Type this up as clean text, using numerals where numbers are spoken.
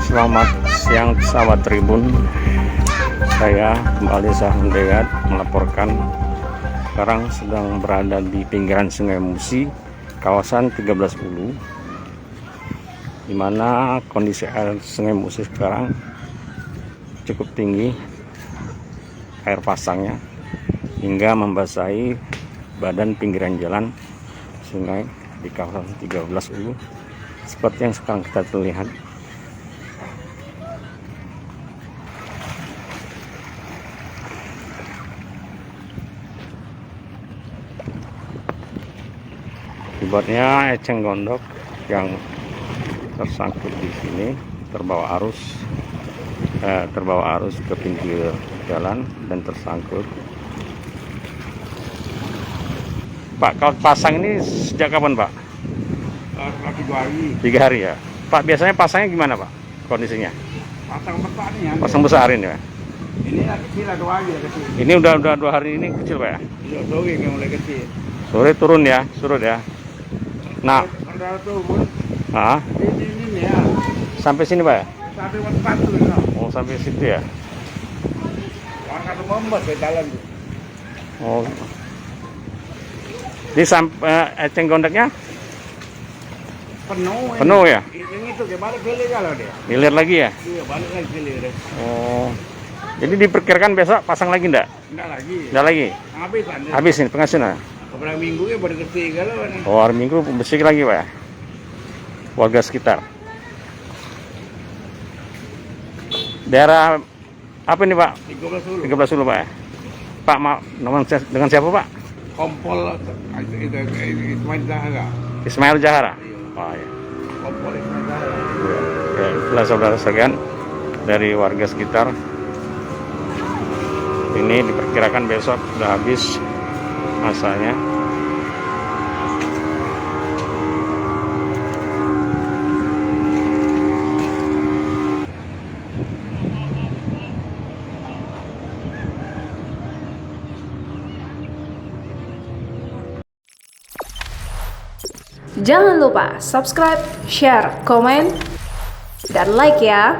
Selamat siang sahabat Tribun, saya kembali Sahandeat melaporkan. Sekarang sedang berada di pinggiran Sungai Musi, kawasan 13 Ulu, di mana kondisi air Sungai Musi sekarang cukup tinggi, air pasangnya hingga membasahi badan pinggiran jalan sungai di kawasan 13 Ulu, seperti yang sekarang kita lihat. Akibatnya eceng gondok yang tersangkut di sini terbawa arus ke pinggir jalan dan tersangkut. Pak, kalau pasang ini sejak kapan, Pak? 3 hari. 3 hari ya. Pak, biasanya pasangnya gimana, Pak? Kondisinya? Pasang besar nih ya. Pasang besarin ya. Ini kecil ada aja kecil. Ini udah 2 hari ini kecil, Pak ya. Iya, sore yang mulai kecil. Sore turun ya, surut ya. Nah, Antara turun. Ini ya. sampai sini, Pak ya? Sampai tempat tuh. Ya. Oh, sampai situ ya. Orang kata bombat di jalan tuh. Oh. Di eceng gondoknya Penuh ya? Yang itu kayak balik gilir kalau dia. Gilir lagi ya? Iya, balik lagi gilir deh. Oh. Jadi diperkirakan besok pasang lagi enggak? Enggak lagi. Enggak lagi. Habis kan. Habis nih pengasihan. Beberapa minggu ya baru kecil kalau. Oh, hari Minggu bersih lagi, Pak ya? Warga sekitar. Daerah apa ini, Pak? 13 dulu. 13 Ulu, Pak ya? Pak, dengan siapa, Pak? Kompol itu Ismail Zahra. Ismail Zahra. Oh, ya. Kompol Ismail Zahra. Ya, itulah saudara sekalian dari warga sekitar. Ini diperkirakan besok sudah habis masanya. Jangan lupa subscribe, share, komen, dan like ya.